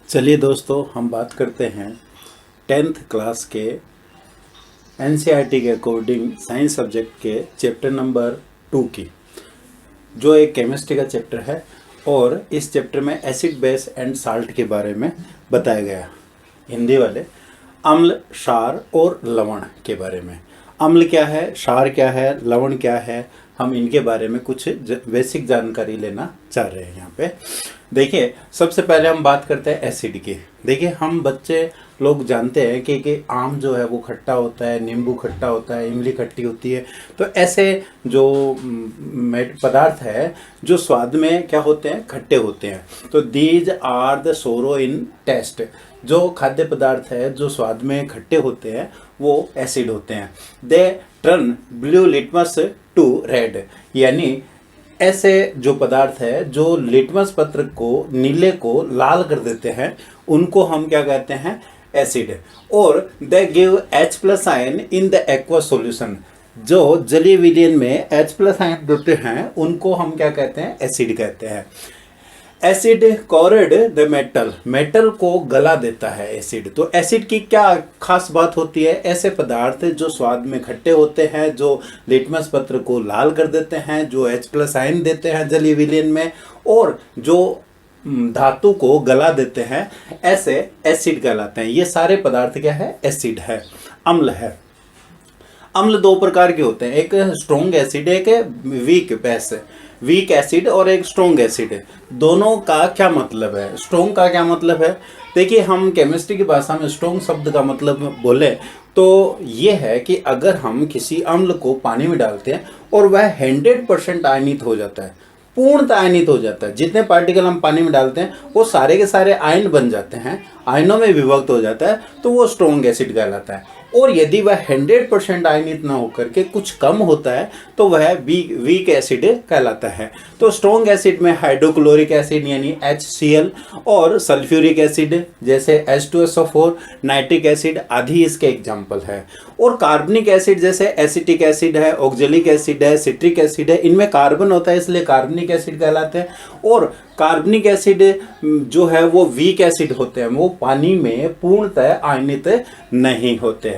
चलिए दोस्तों, हम बात करते हैं 10th क्लास के एनसीईआरटी के अकॉर्डिंग साइंस सब्जेक्ट के चैप्टर नंबर 2 की, जो एक केमिस्ट्री का चैप्टर है। और इस चैप्टर में एसिड बेस एंड साल्ट के बारे में बताया गया। हिंदी वाले अम्ल, क्षार और लवण के बारे में। अम्ल क्या है, क्षार क्या है, लवण क्या है, हम इनके बारे में कुछ बेसिक जानकारी लेना चाह रहे हैं। यहाँ पे देखिए, सबसे पहले हम बात करते हैं एसिड की। देखिए, हम बच्चे लोग जानते हैं कि आम जो है वो खट्टा होता है, नींबू खट्टा होता है, इमली खट्टी होती है। तो ऐसे जो पदार्थ है जो स्वाद में क्या होते हैं, खट्टे होते हैं। तो दीज आर द सोरो इन टेस्ट। जो खाद्य पदार्थ है जो स्वाद में खट्टे होते हैं वो एसिड होते हैं। They turn blue litmus to red, यानी ऐसे जो पदार्थ है जो लिटमस पत्र को, नीले को लाल कर देते हैं, उनको हम क्या कहते हैं, एसिड। और they give H+ ion in the aqua solution. जो जलीय विलयन में H+ आयन देते हैं उनको हम क्या कहते हैं, एसिड कहते हैं। एसिड कोरेड द मेटल, मेटल को गला देता है एसिड। तो एसिड की क्या खास बात होती है, ऐसे पदार्थ जो स्वाद में खट्टे होते हैं, जो लिटमस पत्र को लाल कर देते हैं, जो H+ आयन देते हैं जलीय विलयन में, और जो धातु को गला देते हैं, ऐसे एसिड कहलाते हैं। ये सारे पदार्थ क्या है, एसिड है, अम्ल है। अम्ल दो प्रकार के होते हैं, एक स्ट्रॉन्ग एसिड, एक वीक बेस। वीक एसिड और एक स्ट्रॉन्ग एसिड है। दोनों का क्या मतलब है, स्ट्रॉन्ग का क्या मतलब है। देखिए, हम केमिस्ट्री की भाषा में स्ट्रॉन्ग शब्द का मतलब बोले तो ये है कि अगर हम किसी अम्ल को पानी में डालते हैं और वह 100% आयनित हो जाता है, पूर्णतः आयनित हो जाता है, जितने पार्टिकल हम पानी में डालते हैं वो सारे के सारे आयन बन जाते हैं, आयनों में विभक्त हो जाता है, तो वो स्ट्रॉन्ग एसिड कहलाता है। और यदि वह 100% आयनित ना होकर के कुछ कम होता है तो वह वीक एसिड कहलाता है। तो स्ट्रॉन्ग एसिड में हाइड्रोक्लोरिक एसिड यानी HCl और सल्फ्यूरिक एसिड जैसे H2SO4, नाइट्रिक एसिड आदि इसके एग्जाम्पल है। और कार्बनिक एसिड जैसे एसिटिक एसिड है, ऑक्जेलिक एसिड है, सिट्रिक एसिड है, इनमें कार्बन होता है इसलिए कार्बनिक एसिड कहलाते हैं। और कार्बनिक एसिड जो है वो वीक एसिड होते हैं, वो पानी में पूर्णतः आयनित नहीं होते।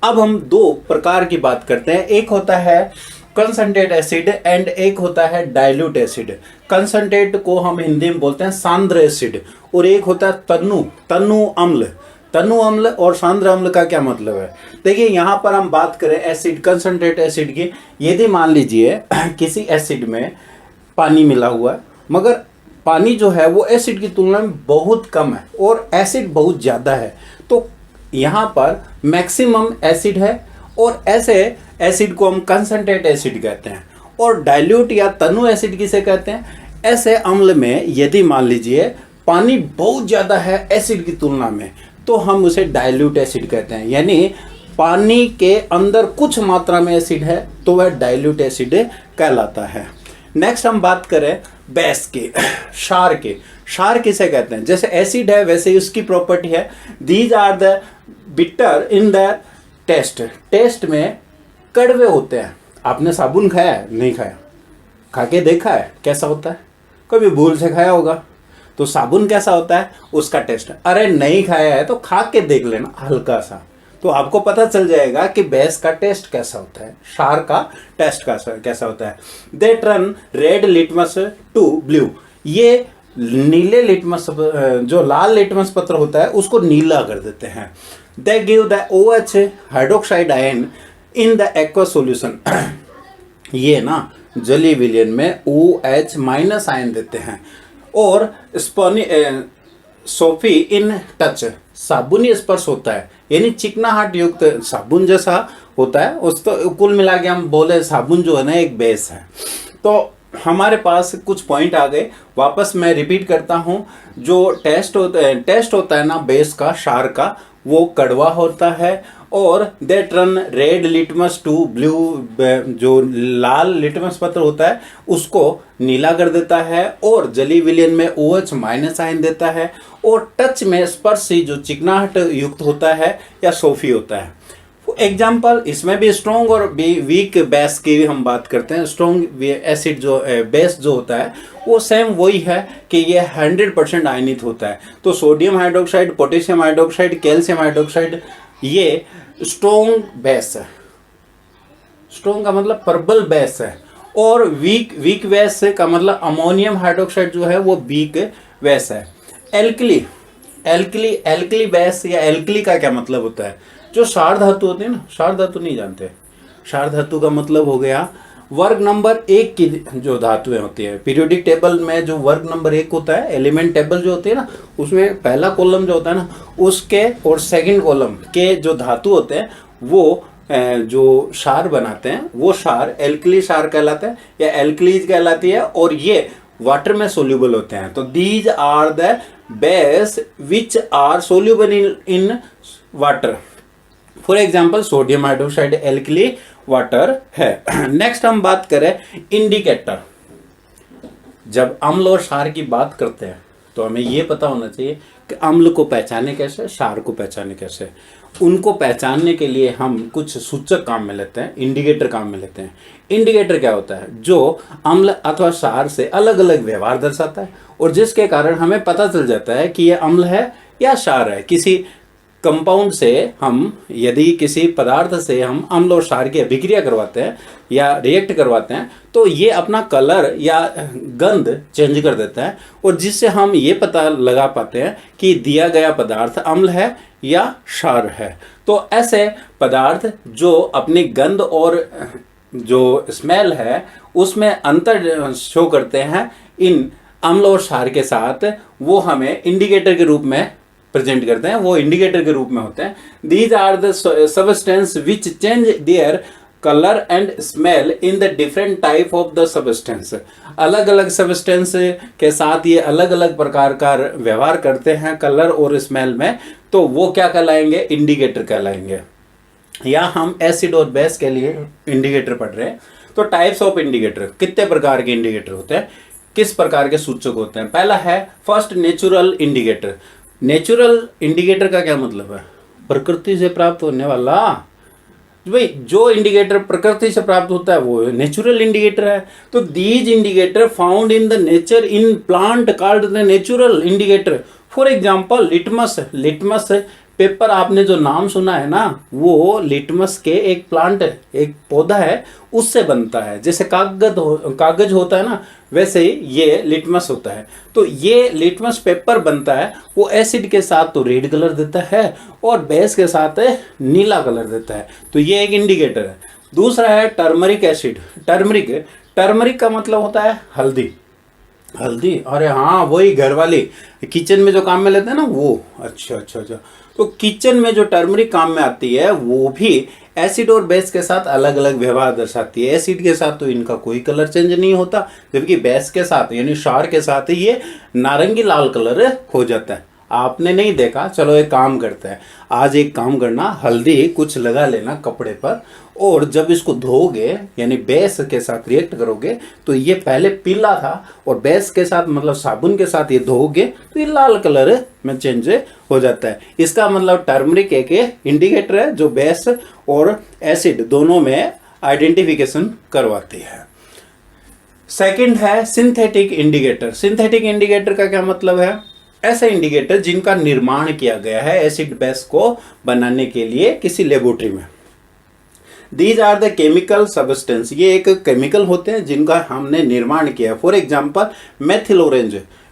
अब हम दो प्रकार की बात करते हैं, एक होता है कंसंट्रेट एसिड एंड एक होता है डाइल्यूट एसिड। कंसंट्रेट को हम हिंदी में बोलते हैं सांद्र एसिड, और एक होता है तनु अम्ल। तनु अम्ल और सांद्र अम्ल का क्या मतलब है। देखिए, यहाँ पर हम बात करें एसिड, कंसंट्रेट एसिड की। यदि मान लीजिए किसी एसिड में पानी मिला हुआ है, मगर पानी जो है वो एसिड की तुलना में बहुत कम है और एसिड बहुत ज़्यादा है, तो यहाँ पर मैक्सिमम एसिड है, और ऐसे एसिड को हम कंसंट्रेट एसिड कहते हैं। और डाइल्यूट या तनु एसिड किसे कहते हैं, ऐसे अम्ल में यदि मान लीजिए पानी बहुत ज़्यादा है एसिड की तुलना में, तो हम उसे डाइल्यूट एसिड कहते हैं। यानी पानी के अंदर कुछ मात्रा में एसिड है तो वह डाइल्यूट एसिड कहलाता है। नेक्स्ट हम बात करें बेस की, क्षार के। क्षार किसे कहते हैं, जैसे एसिड है वैसे उसकी प्रॉपर्टी है, these are the bitter in the taste. Taste में कड़वे होते हैं। आपने साबुन खाया है, नहीं खाया, खा के देखा है कैसा होता है, कभी भूल से खाया होगा, तो साबुन कैसा होता है उसका टेस्ट। अरे नहीं खाया है तो खा के देख लेना हल्का सा, तो आपको पता चल जाएगा कि बेस का टेस्ट कैसा होता है, क्षार का टेस्ट कैसा होता है। They turn red litmus to blue, ये नीले लिटमस, जो लाल लिटमस पत्र होता है उसको नीला कर देते हैं। They give the OH hydroxide ion in the aqua solution, ये ना जलीय विलयन में OH- आयन देते हैं। और सोफी इन टच, साबुनी स्पर्श होता है, यानी चिकनाहट युक्त साबुन जैसा होता है। उस तो कुल मिला के हम बोले साबुन जो है ना एक बेस है। तो हमारे पास कुछ पॉइंट आ गए, वापस मैं रिपीट करता हूँ। जो टेस्ट होता है ना बेस का, क्षार का, वो कड़वा होता है। और they turn red litmus to blue, जो लाल लिटमस पत्र होता है उसको नीला कर देता है। और जलीय विलयन में OH- आयन देता है। और टच में स्पर्श से जो चिकनाहट युक्त होता है या सोफी होता है। एग्जाम्पल इसमें भी स्ट्रॉन्ग और वीक बेस की हम बात करते हैं। स्ट्रॉन्ग एसिड जो बेस जो होता है वो सेम वही है कि ये 100% आयनित होता है। तो sodium hydroxide, potassium hydroxide, calcium hydroxide ये स्ट्रॉन्ग बेस है। स्ट्रॉन्ग का मतलब प्रबल बेस है, और वीक बेस का मतलब अमोनियम हाइड्रोक्साइड जो है वो वीक बेस है। एल्कली बेस या एल्कली का क्या मतलब होता है? जो क्षार धातु होते हैं ना, क्षार धातु नहीं जानते? क्षार धातु का मतलब हो गया वर्ग नंबर 1 की जो धातुएं होती है। पीरियोडिक टेबल में जो वर्ग नंबर 1 होता है, एलिमेंट टेबल जो होती है ना, उसमें पहला कॉलम जो होता है ना, उसके और सेकंड कॉलम के जो धातु होते हैं वो जो क्षार बनाते हैं वो क्षार एल्कली क्षार कहलाते हैं या एल्कलीज कहलाती है, और ये वाटर में सोल्यूबल होते हैं। तो these are the base which are soluble in water. For example sodium hydroxide alkali water है। नेक्स्ट हम बात करें इंडिकेटर। जब अम्ल और क्षार की बात करते हैं तो हमें यह पता होना चाहिए कि अम्ल को पहचाने कैसे, क्षार को पहचाने कैसे। उनको पहचानने के लिए हम कुछ सूचक काम में लेते हैं, इंडिकेटर काम में लेते हैं। इंडिकेटर क्या होता है? जो अम्ल अथवा क्षार से अलग अलग व्यवहार दर्शाता है, और जिसके कारण हमें पता चल जाता है कि यह अम्ल है या क्षार है। किसी कंपाउंड से हम, यदि किसी पदार्थ से हम अम्ल और क्षार की अभिक्रिया करवाते हैं या रिएक्ट करवाते हैं, तो ये अपना कलर या गंध चेंज कर देता है, और जिससे हम ये पता लगा पाते हैं कि दिया गया पदार्थ अम्ल है या क्षार है। तो ऐसे पदार्थ जो अपनी गंध और जो स्मेल है उसमें अंतर शो करते हैं इन अम्ल और क्षार के साथ, वो हमें इंडिकेटर के रूप में प्रेजेंट करते हैं, वो इंडिकेटर के रूप में होते हैं। These are the substance which change their colour and smell in the different type of the substance. अलग अलग सबस्टेंस के साथ ये अलग अलग प्रकार का व्यवहार करते हैं कलर और स्मेल में, तो वो क्या कहलाएंगे? इंडिकेटर कहलाएंगे। या हम एसिड और बेस के लिए इंडिकेटर पढ़ रहे हैं। तो टाइप्स ऑफ इंडिकेटर, कितने प्रकार के इंडिकेटर होते हैं, किस प्रकार के सूचक होते हैं? पहला है first natural indicator. Natural indicator का क्या मतलब है? प्रकृति से प्राप्त होने वाला। भाई जो इंडिकेटर प्रकृति से प्राप्त होता है वो नेचुरल इंडिकेटर है। तो these indicator found in the nature in plant called the natural indicator. For example litmus paper, आपने जो नाम सुना है ना, वो लिटमस के एक प्लांट, एक पौधा है, उससे बनता है। जैसे कागज होता है ना, वैसे ही ये लिटमस होता है। तो ये लिटमस पेपर बनता है, वो एसिड के साथ तो रेड कलर देता है और बेस के साथ नीला कलर देता है। तो ये एक इंडिकेटर है। दूसरा है टर्मरिक एसिड। टर्मरिक का मतलब होता है हल्दी। अरे हाँ, वही घर वाली किचन में जो काम में लेते हैं ना वो। अच्छा। तो किचन में जो टर्मरिक काम में आती है वो भी एसिड और बेस के साथ अलग अलग व्यवहार दर्शाती है। एसिड के साथ तो इनका कोई कलर चेंज नहीं होता, जबकि बेस के साथ यानी क्षार के साथ ही ये नारंगी लाल कलर हो जाता है। आपने नहीं देखा, चलो एक काम करते हैं, आज एक काम करना, हल्दी कुछ लगा लेना कपड़े पर, और जब इसको धोगे यानी बेस के साथ रिएक्ट करोगे तो ये पहले पीला था, और बेस के साथ मतलब साबुन के साथ ये धोगे तो ये लाल कलर में चेंज हो जाता है। इसका मतलब टर्मरिक एक इंडिकेटर है जो बेस और एसिड दोनों में आइडेंटिफिकेशन करवाती है। सेकंड है सिंथेटिक इंडिकेटर। सिंथेटिक इंडिकेटर का क्या मतलब है? ऐसे इंडिकेटर जिनका निर्माण किया गया है एसिड बेस को बनाने के लिए किसी लेबोरेटरी में। These are the chemical substance. ये एक केमिकल होते हैं जिनका हमने निर्माण किया। फॉर एग्जाम्पल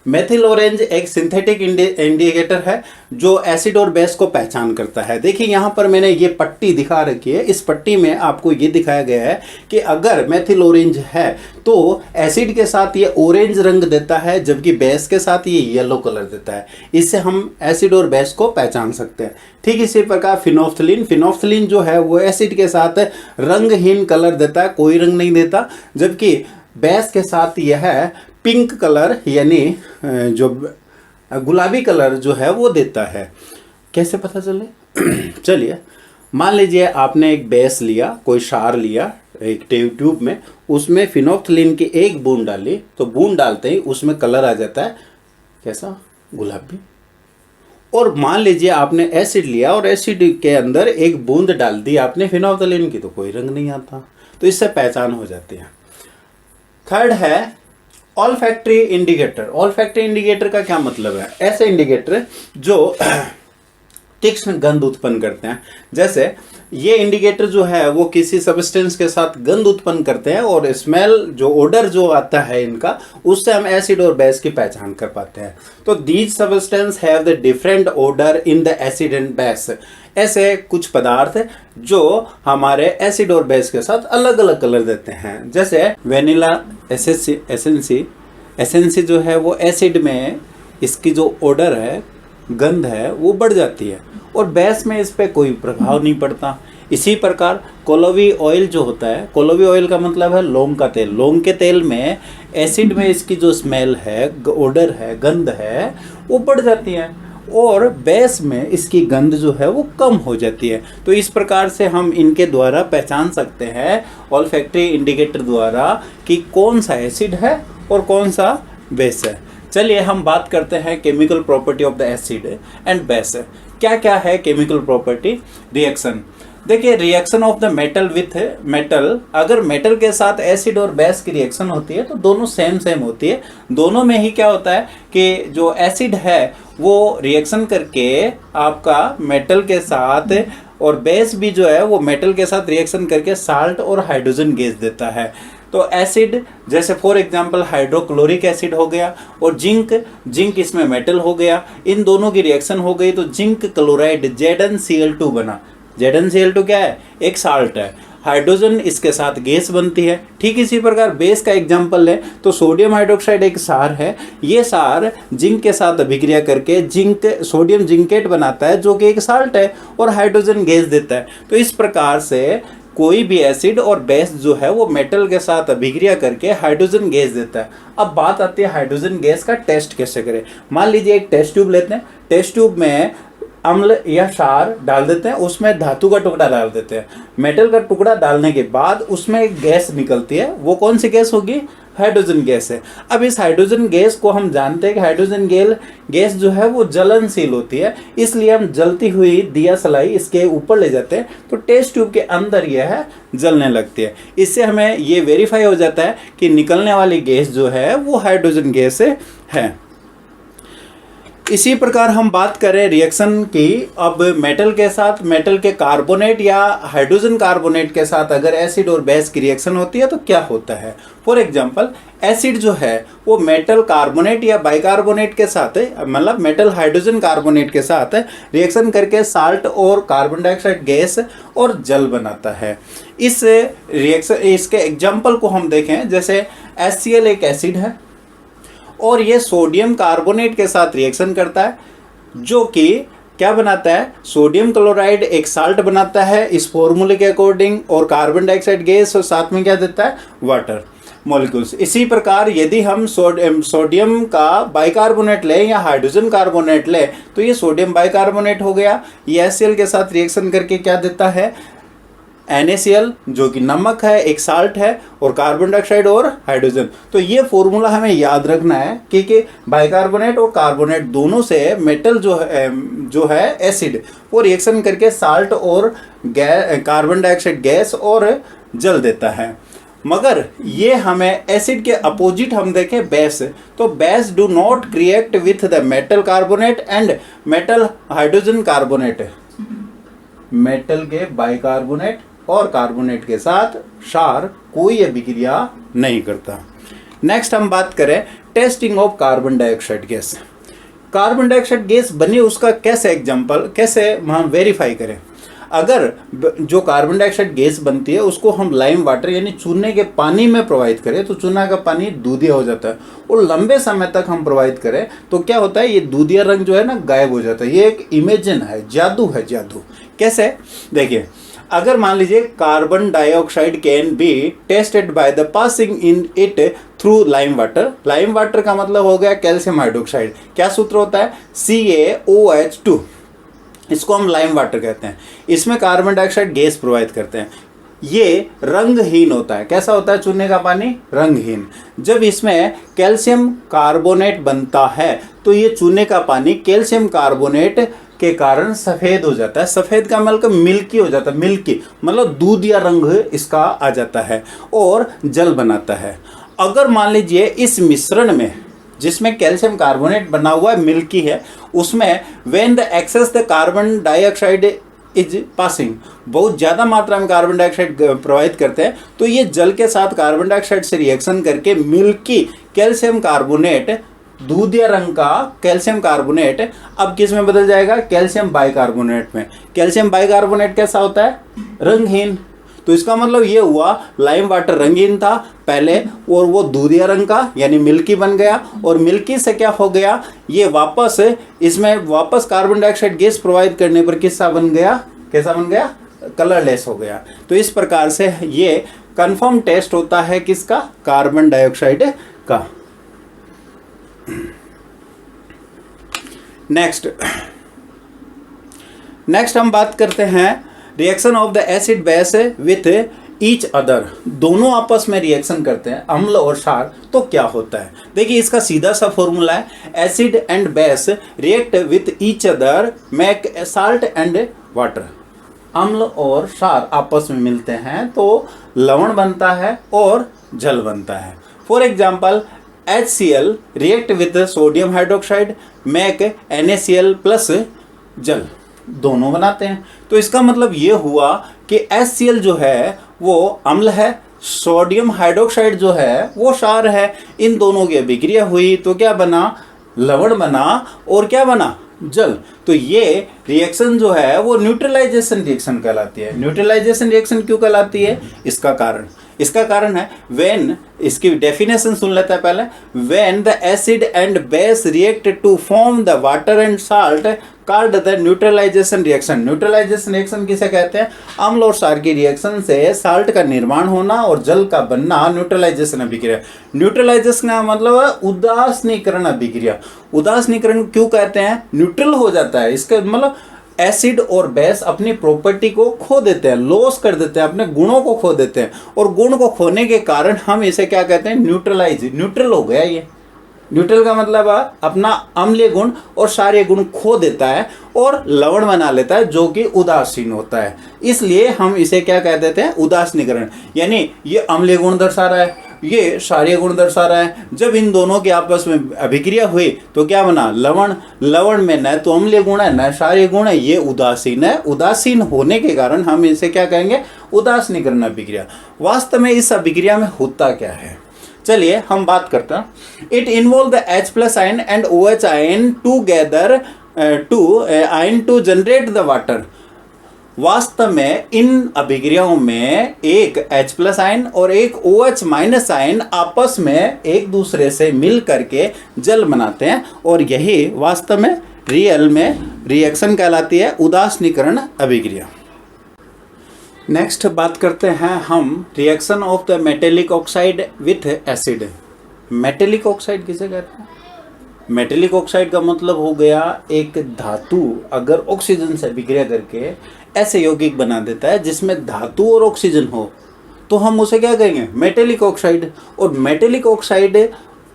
मेथिल ऑरेंज एक सिंथेटिक इंडिकेटर है जो एसिड और बेस को पहचान करता है। देखिए यहाँ पर मैंने ये पट्टी दिखा रखी है। इस पट्टी में आपको ये दिखाया गया है कि अगर मेथिल ऑरेंज है तो एसिड के साथ ये ऑरेंज रंग देता है, जबकि बेस के साथ ये येलो कलर देता है। इससे हम एसिड और बेस को पहचान सकते हैं। ठीक इसी प्रकार फिनोफ्थलीन जो है वो एसिड के साथ रंगहीन कलर देता है, कोई रंग नहीं देता, जबकि बेस के साथ यह पिंक कलर यानी जो गुलाबी कलर जो है वो देता है। कैसे पता चले? चलिए मान लीजिए आपने एक बेस लिया, कोई क्षार लिया एक ट्यूब में, उसमें फिनोफ्थलीन की एक बूंद डाली, तो बूंद डालते ही उसमें कलर आ जाता है कैसा? गुलाबी। और मान लीजिए आपने एसिड लिया और एसिड के अंदर एक बूंद डाल दी आपने फिनोल्फथालीन की, तो कोई रंग नहीं आता, तो इससे पहचान हो जाती है। थर्ड है ऑल्फैक्टरी इंडिकेटर। ऑल्फैक्टरी इंडिकेटर का क्या मतलब है? ऐसे इंडिकेटर जो तीक्ष्ण गंध उत्पन्न करते हैं। जैसे ये इंडिकेटर जो है वो किसी सब्सटेंस के साथ गंध उत्पन्न करते हैं और स्मेल जो ओडर जो आता है इनका, उससे हम एसिड और बेस की पहचान कर पाते हैं। तो these substance have the different odour in the acid and base. ऐसे कुछ पदार्थ जो हमारे एसिड और बेस के साथ अलग अलग कलर देते हैं। जैसे वेनिला एसेंसी जो है वो एसिड में इसकी जो ओडर है, गंध है, वो बढ़ जाती है और बेस में इस पे कोई प्रभाव नहीं पड़ता। इसी प्रकार कोलोवी ऑयल जो होता है, कोलोवी ऑयल का मतलब है लौंग का तेल। लौंग के तेल में एसिड में इसकी जो स्मेल है, ओडर है, गंध है, वो बढ़ जाती है और बेस में इसकी गंध जो है वो कम हो जाती है। तो इस प्रकार से हम इनके द्वारा पहचान सकते हैं, ऑल्फैक्टरी इंडिकेटर द्वारा, कि कौन सा एसिड है और कौन सा बेस है। चलिए हम बात करते हैं chemical property of the acid and base. क्या क्या है केमिकल प्रॉपर्टी? रिएक्शन। देखिए, reaction of the metal with metal, अगर मेटल के साथ एसिड और बेस की रिएक्शन होती है तो दोनों सेम होती है। दोनों में ही क्या होता है कि जो एसिड है वो रिएक्शन करके आपका मेटल के साथ, और बेस भी जो है वो मेटल के साथ रिएक्शन करके साल्ट और हाइड्रोजन गैस देता है। तो एसिड जैसे फॉर एग्जांपल हाइड्रोक्लोरिक एसिड हो गया और जिंक इसमें मेटल हो गया, इन दोनों की रिएक्शन हो गई तो जिंक क्लोराइड ZnCl2 बना। ZnCl2 क्या है? एक साल्ट है। हाइड्रोजन इसके साथ गैस बनती है। ठीक इसी प्रकार बेस का एग्जांपल है तो सोडियम हाइड्रोक्साइड एक सार है। ये सार जिंक के साथ अभिक्रिया करके सोडियम जिंकेट बनाता है जो कि एक साल्ट है और हाइड्रोजन गैस देता है। तो इस प्रकार से कोई भी एसिड और बेस जो है वो मेटल के साथ अभिक्रिया करके हाइड्रोजन गैस देता है। अब बात आती है हाइड्रोजन गैस का टेस्ट कैसे करें। मान लीजिए एक टेस्ट ट्यूब लेते हैं, टेस्ट ट्यूब में अम्ल या क्षार डाल देते हैं, उसमें धातु का टुकड़ा डाल देते हैं। मेटल का टुकड़ा डालने के बाद उसमें एक गैस निकलती है, वो कौन सी गैस होगी? हाइड्रोजन गैस है। अब इस हाइड्रोजन गैस को हम जानते हैं कि हाइड्रोजन गैस जो है वो जलनशील होती है, इसलिए हम जलती हुई दिया सलाई इसके ऊपर ले जाते हैं तो टेस्ट ट्यूब के अंदर यह जलने लगती है। इससे हमें ये वेरीफाई हो जाता है कि निकलने वाली गैस जो है वो हाइड्रोजन गैस है। इसी प्रकार हम बात करें रिएक्शन की। अब मेटल के साथ मेटल के कार्बोनेट या हाइड्रोजन कार्बोनेट के साथ अगर एसिड और बेस की रिएक्शन होती है तो क्या होता है? फॉर एग्जांपल एसिड जो है वो मेटल कार्बोनेट या बाइकार्बोनेट के साथ, मतलब मेटल हाइड्रोजन कार्बोनेट के साथ रिएक्शन करके साल्ट और कार्बन डाइऑक्साइड गैस और जल बनाता है। इस रिएक्शन, इसके एग्जाम्पल को हम देखें, जैसे HCl एक एसिड है और ये सोडियम कार्बोनेट के साथ रिएक्शन करता है जो कि क्या बनाता है? सोडियम क्लोराइड एक साल्ट बनाता है इस फॉर्मूले के अकॉर्डिंग, और कार्बन डाइऑक्साइड गैस और साथ में क्या देता है? Water molecules. इसी प्रकार यदि हम सोडियम का बाइकार्बोनेट लें या हाइड्रोजन कार्बोनेट लें तो ये सोडियम बाइकार्बोनेट हो गया। ये HCl के साथ रिएक्शन करके क्या देता है? NaCl जो कि नमक है, एक साल्ट है, और कार्बन डाइऑक्साइड और हाइड्रोजन। तो ये फॉर्मूला हमें याद रखना है क्योंकि बाइकार्बोनेट और कार्बोनेट दोनों से मेटल जो है एसिड, वो रिएक्शन करके साल्ट और कार्बन डाइऑक्साइड गैस और जल देता है। मगर ये हमें एसिड के अपोजिट हम देखें बेस, तो base do not react with the metal carbonate and metal hydrogen carbonate. Metal के बाइकार्बोनेट और कार्बोनेट के साथ क्षार कोई अभिक्रिया नहीं करता। नेक्स्ट हम बात करें testing of carbon dioxide gas. Carbon dioxide gas बनी उसका कैसे हम वेरीफाई करें? अगर जो कार्बन डाइऑक्साइड गैस बनती है उसको हम लाइम वाटर यानी चूने के पानी में प्रोवाइड करें तो चूना का पानी दूधिया हो जाता है, और लंबे समय तक हम प्रोवाइड करें तो क्या होता है? ये दूधिया रंग जो है ना गायब हो जाता है। ये एक इमेजिन है, जादू है, जादू। कैसे? देखिए, अगर मान लीजिए carbon dioxide can be tested by the passing in it through lime water. Lime water का मतलब हो गया कैल्शियम हाइड्रोक्साइड। क्या सूत्र होता है? CaOH2। इसको हम लाइम वाटर कहते हैं। इसमें कार्बन डाइऑक्साइड गैस प्रोवाइड करते हैं। ये रंगहीन होता है। कैसा होता है चूने का पानी? रंगहीन। जब इसमें कैल्शियम कार्बोनेट बनता है तो ये चूने का पानी कैल्शियम कार्बोनेट के कारण सफ़ेद हो जाता है। सफ़ेद का मतलब मिल्की हो जाता है, मिल्की मतलब दूध या रंग इसका आ जाता है और जल बनाता है। अगर मान लीजिए इस मिश्रण में जिसमें कैल्शियम कार्बोनेट बना हुआ है, मिल्की है, उसमें when the excess the carbon dioxide is passing, बहुत ज़्यादा मात्रा में कार्बन डाइऑक्साइड प्रवाहित करते हैं तो ये जल के साथ कार्बन डाइऑक्साइड से रिएक्शन करके मिल्की कैल्शियम कार्बोनेट, दूध या रंग का कैल्शियम कार्बोनेट अब किस में बदल जाएगा? कैल्शियम बाइकार्बोनेट में। कैल्शियम बाइकार्बोनेट कैसा होता है? रंगहीन। तो इसका मतलब ये हुआ लाइम वाटर रंगीन था पहले और वो दूधिया रंग का यानी मिल्की बन गया, और मिल्की से क्या हो गया? ये वापस इसमें वापस कार्बन डाइऑक्साइड गैस प्रोवाइड करने पर किससा बन गया? कैसा बन गया? कलरलेस हो गया। तो इस प्रकार से ये कंफर्म टेस्ट होता है किसका? कार्बन डाइऑक्साइड का। नेक्स्ट हम बात करते हैं reaction of the acid base with each other. दोनों आपस में रिएक्शन करते हैं, अम्ल और क्षार, तो क्या होता है? देखिए इसका सीधा सा फॉर्मूला है, acid and base react with each other make salt and water. अम्ल और क्षार आपस में मिलते हैं तो लवण बनता है और जल बनता है। For example HCl react with sodium hydroxide make NaCl plus जल, दोनों बनाते हैं। तो इसका मतलब ये हुआ कि HCl जो है वो अम्ल है, सोडियम हाइड्रोक्साइड जो है वो क्षार है। इन दोनों की अभिक्रिया हुई तो क्या बना? लवण बना और क्या बना? जल। तो ये रिएक्शन जो है वो न्यूट्रलाइजेशन रिएक्शन कहलाती है। न्यूट्रलाइजेशन रिएक्शन क्यों कहलाती है? इसका कारण है व्हेन, इसकी डेफिनेशन सुन लेते हैं पहले, when the acid and base react to form the water and salt called the neutralisation reaction. Neutralisation reaction किसे कहते हैं? अम्ल और क्षार की रिएक्शन से साल्ट का निर्माण होना और जल का बनना न्यूट्रलाइजेशन अभिक्रिया। न्यूट्रलाइजेशन का मतलब है उदासीनीकरण अभिक्रिया। उदासीनीकरण क्यों कहते हैं? न्यूट्रल हो जाता है, इसका मतलब एसिड और बेस अपनी प्रॉपर्टी को खो देते हैं, लॉस कर देते हैं, अपने गुणों को खो देते हैं, और गुण को खोने के कारण हम इसे क्या कहते हैं? न्यूट्रल हो गया ये। न्यूट्रल का मतलब है अपना अम्लीय गुण और क्षारीय गुण खो देता है और लवण बना लेता है जो कि उदासीन होता है। इसलिए हम इसे क्या कह देते हैं? उदासीनीकरण। यानी ये अम्लीय गुण दर्शा रहा है, ये क्षारीय गुण दर्शा रहा है। जब इन दोनों की आपस में अभिक्रिया हुई तो क्या बना? लवण। लवण में न तो अम्लीय गुण है न क्षारीय गुण है, ये उदासीन है। उदासीन होने के कारण हम इसे क्या कहेंगे? उदासीनीकरण अभिक्रिया। वास्तव में इस अभिक्रिया में होता क्या है? चलिए हम बात करते हैं। It involve the H+ ion and OH ion together to generate the water. वास्तव में इन अभिक्रियाओं में एक H+ आयन और एक OH- आयन आपस में एक दूसरे से मिल करके जल बनाते हैं, और यही वास्तव में रियल में रिएक्शन कहलाती है उदासीनीकरण अभिक्रिया। नेक्स्ट बात करते हैं हम reaction of the metallic oxide with acid. Metallic oxide किसे कहते हैं? मेटेलिक ऑक्साइड का मतलब हो गया एक धातु अगर ऑक्सीजन से अभिक्रिया करके ऐसे यौगिक बना देता है जिसमें धातु और ऑक्सीजन हो तो हम उसे क्या कहेंगे? Metallic oxide. और मेटेलिक ऑक्साइड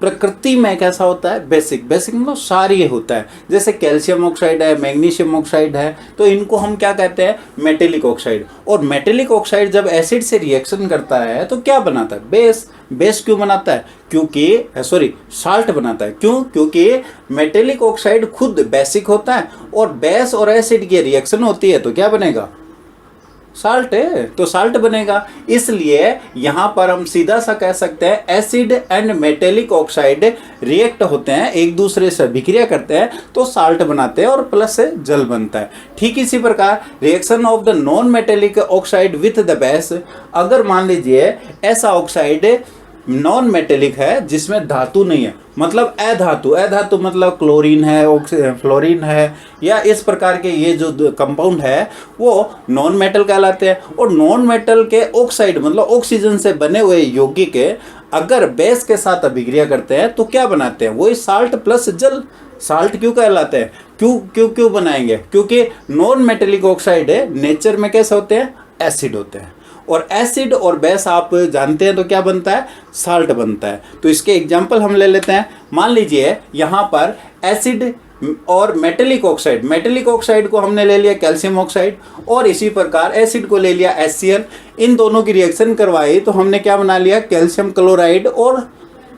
प्रकृति में कैसा होता है? बेसिक मतलब क्षारीय होता है। जैसे कैल्शियम ऑक्साइड है, मैग्नीशियम ऑक्साइड है, तो इनको हम क्या कहते हैं? Metallic oxide. और मेटेलिक ऑक्साइड जब एसिड से रिएक्शन करता है तो क्या बनाता है? बेस क्यों बनाता है? साल्ट बनाता है। क्यों? क्योंकि मेटेलिक ऑक्साइड खुद बेसिक होता है और बेस और एसिड की रिएक्शन होती है तो क्या बनेगा? साल्ट है, तो साल्ट बनेगा। इसलिए यहाँ पर हम सीधा सा कह सकते हैं acid and metallic oxide react होते हैं, एक दूसरे से अभिक्रिया करते हैं तो साल्ट बनाते हैं और प्लस से जल बनता है। ठीक इसी प्रकार reaction of the non metallic oxide with the base. अगर मान लीजिए ऐसा ऑक्साइड नॉन मेटेलिक है जिसमें धातु नहीं है, मतलब अधातु मतलब क्लोरीन है, फ्लोरीन है, या इस प्रकार के ये जो कंपाउंड है वो नॉन मेटल कहलाते हैं। और नॉन मेटल के ऑक्साइड मतलब ऑक्सीजन से बने हुए यौगिक अगर बेस के साथ अभिक्रिया करते हैं तो क्या बनाते हैं? वही साल्ट प्लस जल। साल्ट क्यों कहलाते हैं? क्यों बनाएंगे? क्योंकि नॉन मेटेलिक ऑक्साइड नेचर में कैसे होते हैं? एसिड होते हैं। और एसिड और बेस आप जानते हैं तो क्या बनता है, साल्ट बनता है। तो इसके एग्जाम्पल हम ले लेते हैं। मान लीजिए यहाँ पर एसिड और मेटेलिक ऑक्साइड को हमने ले लिया कैल्शियम ऑक्साइड, और इसी प्रकार एसिड को ले लिया HCl। इन दोनों की रिएक्शन करवाई तो हमने क्या बना लिया, कैल्शियम क्लोराइड और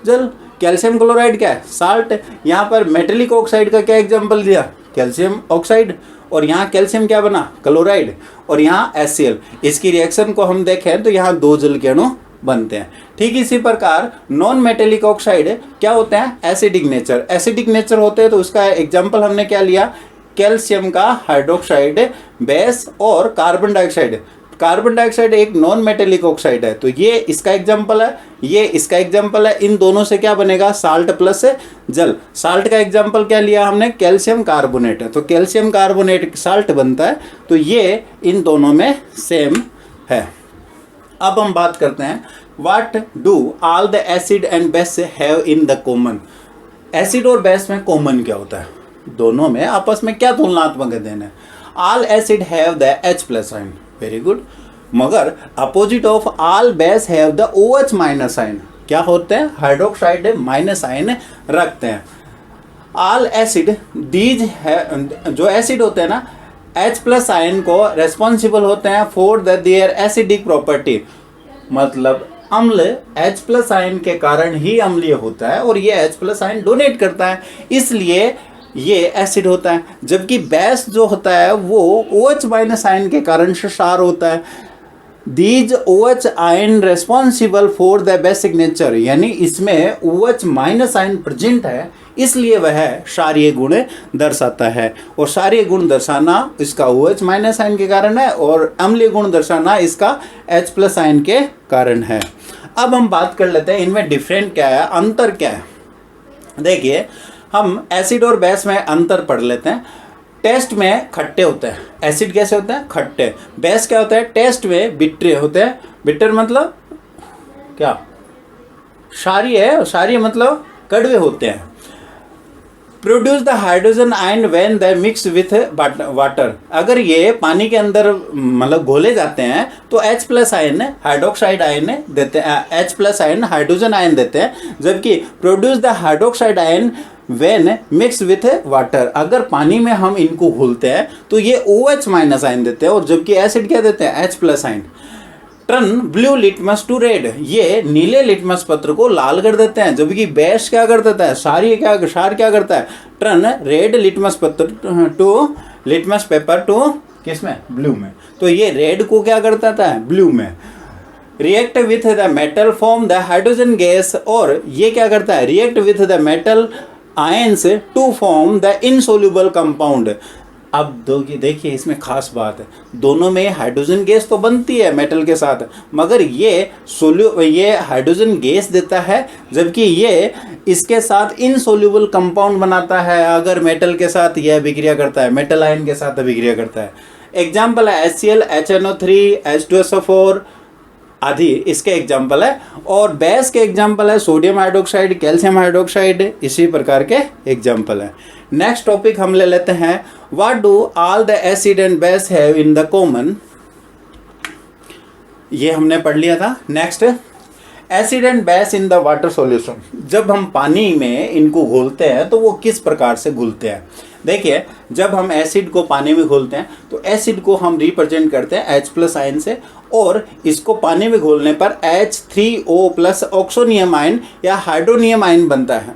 जल। कैल्शियम क्लोराइड क्या है, साल्ट। यहाँ पर मेटेलिक ऑक्साइड का क्या एग्जाम्पल दिया, कैल्शियम ऑक्साइड, और यहाँ कैल्शियम क्या बना, क्लोराइड, और यहाँ HCl। इसकी रिएक्शन को हम देखें तो यहाँ 2 जल के अणु बनते हैं। ठीक इसी प्रकार नॉन मेटेलिक ऑक्साइड क्या होते हैं, एसिडिक नेचर होते हैं। तो उसका एग्जाम्पल हमने क्या लिया, कैल्शियम का हाइड्रोक्साइड, बेस और कार्बन डाइऑक्साइड एक नॉन मेटेलिक ऑक्साइड है। तो ये इसका एग्जाम्पल है, ये इसका एग्जाम्पल है। इन दोनों से क्या बनेगा, साल्ट प्लस जल। साल्ट का एग्जाम्पल क्या लिया हमने, कैल्शियम कार्बोनेट है। तो कैल्शियम कार्बोनेट साल्ट बनता है। तो ये इन दोनों में सेम है। अब हम बात करते हैं, what do all the acid and base have in the common. Acid और बेस में कॉमन क्या होता है, दोनों में आपस में क्या तुलनात्मक अध्ययन है। All acid have the H+ ion, very good. मगर opposite of all base have the OH- ion. क्या होते हैं, हाइड्रोक्साइड माइनस आयन रखते हैं। ऑल एसिड दीज है, जो एसिड होते हैं ना, H+ आयन को रेस्पॉन्सिबल होते हैं for the their acidic property. मतलब अम्ल H+ आयन के कारण ही अम्लीय होता है, और ये H+ आयन डोनेट करता है, इसलिए ये एसिड होता है। जबकि बेस जो होता है वो OH- आयन के कारण से क्षार होता है। These OH ion responsible for the basic nature, यानी इसमें OH- आयन प्रेजेंट है, इसलिए वह क्षारीय गुण दर्शाता है। और क्षारीय गुण दर्शाना इसका OH- आयन के कारण है, और अम्लीय गुण दर्शाना इसका H+ आयन के कारण है। अब हम बात कर लेते हैं इनमें डिफरेंट क्या है, अंतर क्या है। देखिए, हम एसिड और बेस में अंतर पढ़ लेते हैं। टेस्ट में खट्टे होते हैं, एसिड कैसे होते हैं, खट्टे। बेस क्या होता है, टेस्ट में बिट्रे होते हैं। बिटर मतलब क्या, क्षारीय मतलब कड़वे होते हैं। Produce the hydrogen ion when they mix with water. अगर ये पानी के अंदर मतलब घोले जाते हैं तो H+ आयन हाइड्रोक्साइड आयन देते हैं, H+ आयन हाइड्रोजन आयन देते हैं। जबकि produce the hydroxide ion when mix with water, अगर पानी में हम इनको घोलते हैं तो ये OH- आयन देते हैं, और जबकि एसिड क्या देते हैं, H+ ion. Turn blue litmus to red, ये नीले लिटमस पत्र को लाल कर देते हैं। जबकि बेस क्या कर देता है, क्षार क्या करता है, टर्न रेड लिटमस पत्र टू लिटमस पेपर टू किसमें, ब्लू में। तो ये रेड को क्या करता था, ब्लू में। React with the metal form the hydrogen gas, और ये क्या करता है, react with the metal ions to form the insoluble compound. अब देखिए इसमें खास बात है, दोनों में हाइड्रोजन गैस तो बनती है मेटल के साथ, मगर ये हाइड्रोजन गैस देता है, जबकि ये इसके साथ इनसोल्यूबल कंपाउंड बनाता है। अगर मेटल के साथ यह अभिक्रिया करता है, मेटल आयन के साथ अभिक्रिया करता है। एग्जाम्पल है HCl, HNO3, H2SO4 आदि इसके एग्जाम्पल है। और बेस के एग्जाम्पल है सोडियम हाइड्रोक्साइड, कैल्शियम हाइड्रोक्साइड, इसी प्रकार के एग्जाम्पल है। नेक्स्ट टॉपिक हम ले लेते हैं, what do all the acid and base have in the common. ये हमने पढ़ लिया था। Next, acid and base in the water solution. जब हम पानी में इनको घोलते हैं तो वो किस प्रकार से घुलते हैं। देखिए, जब हम एसिड को पानी में घोलते हैं तो एसिड को हम रिप्रेजेंट करते हैं H+ आयन से, और इसको पानी में घोलने पर H3O+ ऑक्सोनियम आयन या हाइड्रोनियम आयन बनता है।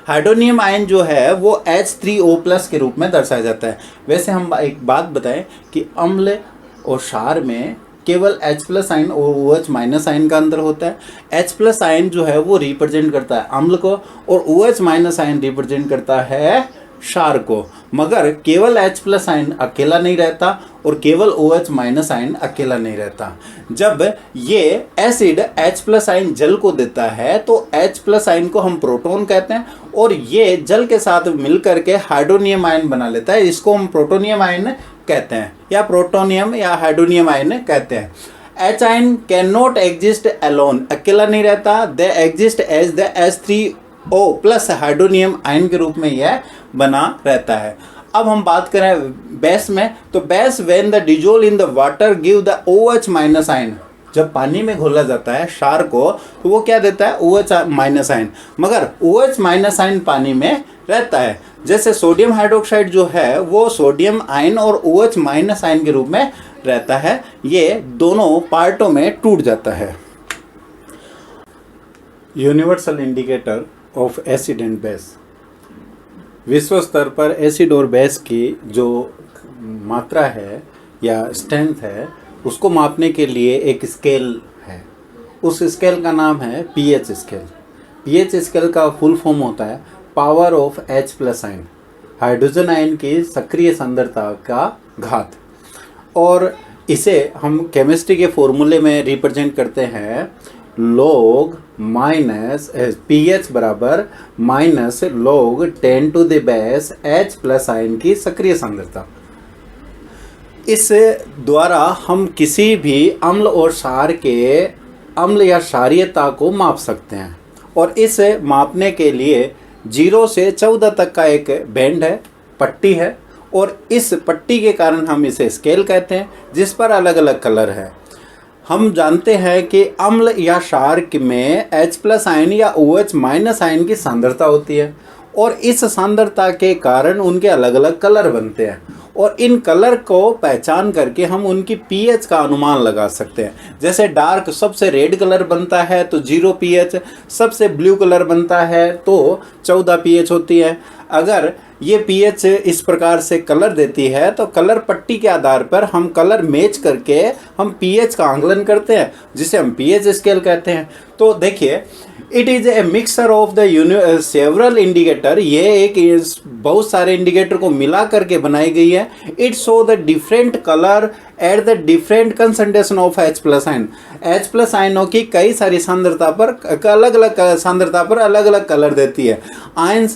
हाइड्रोनियम आयन जो है वो H3O+ के रूप में दर्शाया जाता है। वैसे हम एक बात बताएं कि अम्ल और क्षार में केवल H+ आयन और OH- आयन का अंतर होता है। H+ आयन जो है वो रिप्रेजेंट करता है अम्ल को, और OH- आयन रिप्रेजेंट करता है क्षार को। मगर केवल H+ आयन अकेला नहीं रहता, और केवल OH- आयन अकेला नहीं रहता। जब ये एसिड H+ आयन जल को देता है तो H+ आयन को हम प्रोटॉन कहते हैं, और ये जल के साथ मिलकर के हाइड्रोनियम आयन बना लेता है। इसको हम प्रोटोनियम आयन कहते हैं, या प्रोटोनियम या हाइड्रोनियम आयन कहते हैं। H ion can not exist alone, अकेला नहीं रहता। They exist as the H3O+ hydronium ion के रूप में यह बना रहता है। अब हम बात करें बेस में, तो base when the dissolve in the water give the OH minus ion. जब पानी में घोला जाता है क्षार को तो वो क्या देता है, OH माइनस आयन, मगर OH माइनस आयन पानी में रहता है। जैसे सोडियम हाइड्रोक्साइड जो है वो सोडियम आयन और OH माइनस आयन के रूप में रहता है, ये दोनों पार्टों में टूट जाता है। Universal indicator of acid and base, विश्व स्तर पर एसिड और बेस की जो मात्रा है या स्ट्रेंथ है उसको मापने के लिए एक स्केल है। उस स्केल का नाम है पीएच स्केल। पीएच स्केल का फुल फॉर्म होता है power of H+ ion, hydrogen ion की सक्रिय सांद्रता का घात। और इसे हम केमिस्ट्री के फॉर्मूले में रिप्रेजेंट करते हैं log माइनस pH बराबर minus log 10 to the base H+ ion की सक्रिय सांद्रता। इस द्वारा हम किसी भी अम्ल और क्षार के अम्ल या क्षारीयता को माप सकते हैं। और इस मापने के लिए 0 से 14 तक का एक बैंड है, पट्टी है, और इस पट्टी के कारण हम इसे स्केल कहते हैं, जिस पर अलग अलग कलर है। हम जानते हैं कि अम्ल या क्षार में H+ आयन या OH माइनस आयन की सांद्रता होती है, और इस सांद्रता के कारण उनके अलग अलग कलर बनते हैं, और इन कलर को पहचान करके हम उनकी पीएच का अनुमान लगा सकते हैं। जैसे डार्क सबसे रेड कलर बनता है तो 0 पीएच, सबसे ब्लू कलर बनता है तो 14 पीएच होती है। अगर ये पीएच इस प्रकार से कलर देती है तो कलर पट्टी के आधार पर हम कलर मैच करके हम पीएच का आंकलन करते हैं, जिसे हम पीएच स्केल कहते हैं। तो देखिए, it is a mixture of the several indicator, ये एक बहुत सारे इंडिकेटर को मिला करके बनाई गई है। It show the different colour at the different concentration of H+ ion. H+ आयनों की कई सारी सांद्रता पर अलग अलग सांद्रता पर अलग अलग कलर देती है। आयन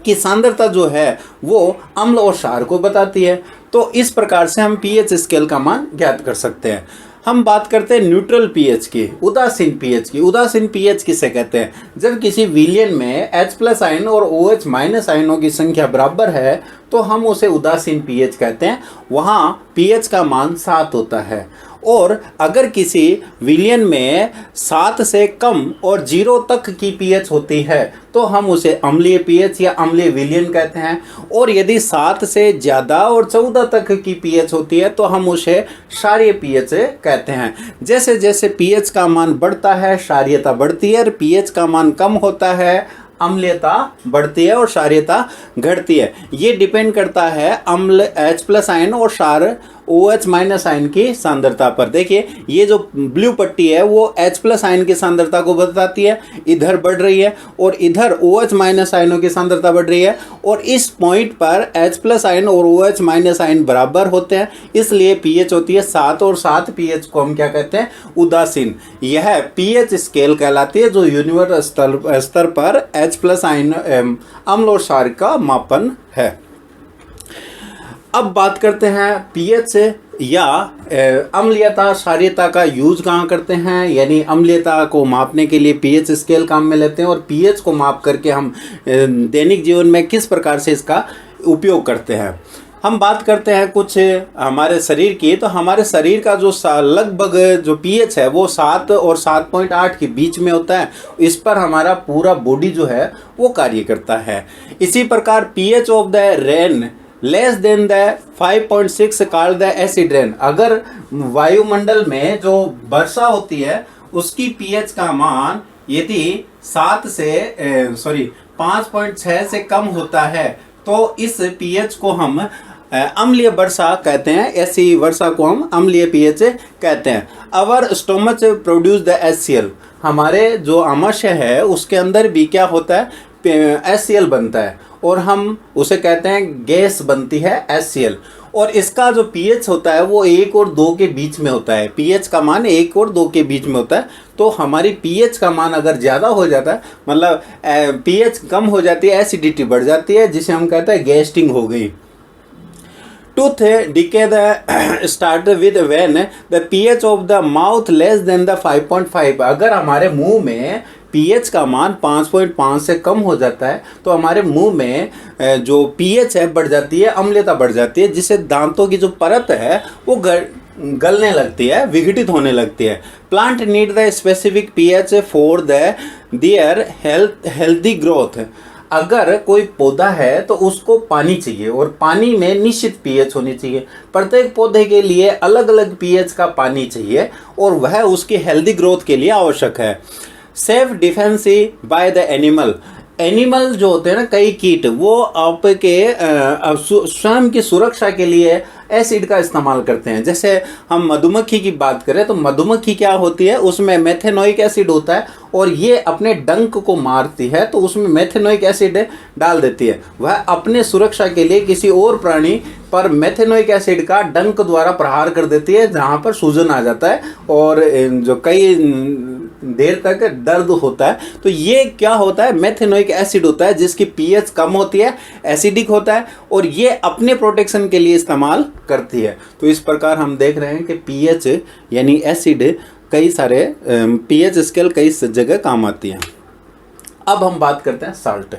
की सांद्रता जो है वो अम्ल और क्षार को बताती है। तो इस प्रकार से हम पीएच स्केल का मान ज्ञात कर सकते हैं। हम बात करते हैं न्यूट्रल पीएच की, उदासीन पीएच की। उदासीन पीएच किसे कहते हैं? जब किसी विलयन में H+ आयन और OH माइनस आयनों की संख्या बराबर है तो हम उसे उदासीन पीएच कहते हैं। वहाँ पीएच का मान 7 होता है। और अगर किसी विलयन में 7 से कम और 0 तक की पीएच होती है तो हम उसे अम्लीय पीएच या अम्लीय विलयन कहते हैं। और यदि 7 से ज़्यादा और 14 तक की पीएच होती है तो हम उसे क्षारीय पीएच कहते हैं। जैसे जैसे पीएच का मान बढ़ता है क्षारीयता बढ़ती है, और पीएच का मान कम होता है अम्लीयता बढ़ती है और क्षारीयता घटती है। ये डिपेंड करता है अम्ल H+ आयन और क्षार OH माइनस आयन की सांद्रता पर। देखिए, ये जो ब्लू पट्टी है वो H+ आयन की सांद्रता को बताती है, इधर बढ़ रही है, और इधर OH माइनस आयनों की सांद्रता बढ़ रही है। और इस पॉइंट पर H+ आयन और OH माइनस आयन बराबर होते हैं, इसलिए पीएच होती है 7, और 7 पीएच को हम क्या कहते हैं? उदासीन। यह पीएच स्केल कहलाती है, जो यूनिवर्सल स्तर पर H+ आयन अम्ल और क्षार का मापन है। अब बात करते हैं पीएच या अम्लीयता क्षारीयता का यूज कहाँ करते हैं, यानी अम्लीयता को मापने के लिए पीएच स्केल काम में लेते हैं, और पीएच को माप करके हम दैनिक जीवन में किस प्रकार से इसका उपयोग करते हैं। हम बात करते हैं कुछ हमारे शरीर की, तो हमारे शरीर का जो लगभग जो पीएच है वो 7 और 7.8 के बीच में होता है। इस पर हमारा पूरा बॉडी जो है वो कार्य करता है। इसी प्रकार pH of the rain less than the 5.6 called the acid rain. अगर वायुमंडल में जो वर्षा होती है उसकी पीएच का मान यदि 5.6 से कम होता है तो इस पीएच को हम अम्लीय वर्षा कहते हैं। ऐसी वर्षा को हम अम्लीय पीएच कहते हैं। अवर स्टोमच प्रोड्यूस द HCl। हमारे जो आमाशय है उसके अंदर भी क्या होता है? HCl बनता है, और हम उसे कहते हैं गैस बनती है HCl। और इसका जो पीएच होता है वो 1 और 2 के बीच में होता है। पीएच का मान 1 और 2 के बीच में होता है। तो हमारी पीएच का मान अगर ज़्यादा हो जाता है, मतलब पीएच कम हो जाती है, एसिडिटी बढ़ जाती है, जिसे हम कहते हैं गैस्टिंग हो गई। Tooth decay the start with when the pH of the mouth less than the 5.5। अगर हमारे मुंह में पीएच का मान 5.5 से कम हो जाता है तो हमारे मुंह में जो पीएच है बढ़ जाती है, अम्लता बढ़ जाती है, जिससे दांतों की जो परत है वो गलने लगती है, विघटित होने लगती है। Plant need the specific pH for the their healthy growth. अगर कोई पौधा है तो उसको पानी चाहिए और पानी में निश्चित पीएच होनी चाहिए। प्रत्येक पौधे के लिए अलग अलग पीएच का पानी चाहिए और वह उसकी हेल्दी ग्रोथ के लिए आवश्यक है। Safe defence by the animal जो होते हैं ना, कई कीट, वो आपके स्वयं की सुरक्षा के लिए एसिड का इस्तेमाल करते हैं। जैसे हम मधुमक्खी की बात करें तो मधुमक्खी क्या होती है, उसमें मेथेनोइक एसिड होता है और ये अपने डंक को मारती है तो उसमें मेथेनोइक एसिड डाल देती है। वह अपने सुरक्षा के लिए किसी और प्राणी पर मेथेनोइक एसिड का डंक द्वारा प्रहार कर देती है, जहाँ पर सूजन आ जाता है और जो कई देर तक दर्द होता है। तो ये क्या होता है, मेथेनोइक एसिड होता है जिसकी पीएच कम होती है, एसिडिक होता है और ये अपने प्रोटेक्शन के लिए इस्तेमाल करती है। तो इस प्रकार हम देख रहे हैं कि पीएच यानी एसिड कई सारे पीएच स्केल कई जगह काम आती है। अब हम बात करते हैं साल्ट।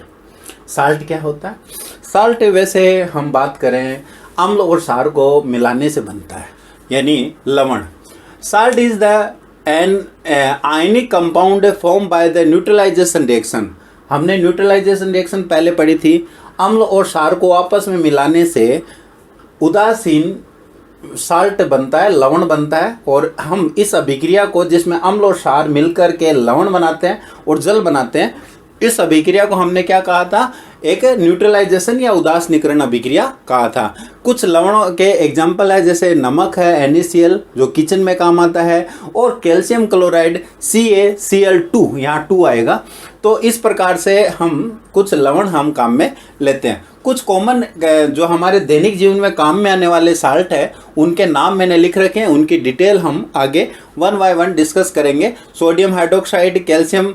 साल्ट क्या होता है? साल्ट वैसे हम बात करें अम्ल और क्षार को मिलाने से बनता है, यानी लवण। Salt is the an ionic compound form by the neutralisation reaction. हमने न्यूट्रलाइजेशन रिएक्शन पहले पढ़ी थी। अम्ल और क्षार को आपस में मिलाने से उदासीन साल्ट बनता है, लवण बनता है। और हम इस अभिक्रिया को, जिसमें अम्ल और क्षार मिलकर के लवण बनाते हैं और जल बनाते हैं, इस अभिक्रिया को हमने क्या कहा था? एक न्यूट्रलाइजेशन या उदासीनीकरण अभिक्रिया कहा था। कुछ लवणों के एग्जाम्पल है, जैसे नमक है NaCl जो किचन में काम आता है, और कैल्शियम क्लोराइड CaCl2, यहाँ 2 आएगा। तो इस प्रकार से हम कुछ लवण हम काम में लेते हैं। कुछ कॉमन जो हमारे दैनिक जीवन में काम में आने वाले साल्ट है उनके नाम मैंने लिख रखे हैं, उनकी डिटेल हम आगे 1 बाय 1 डिस्कस करेंगे। सोडियम हाइड्रोक्साइड, कैल्शियम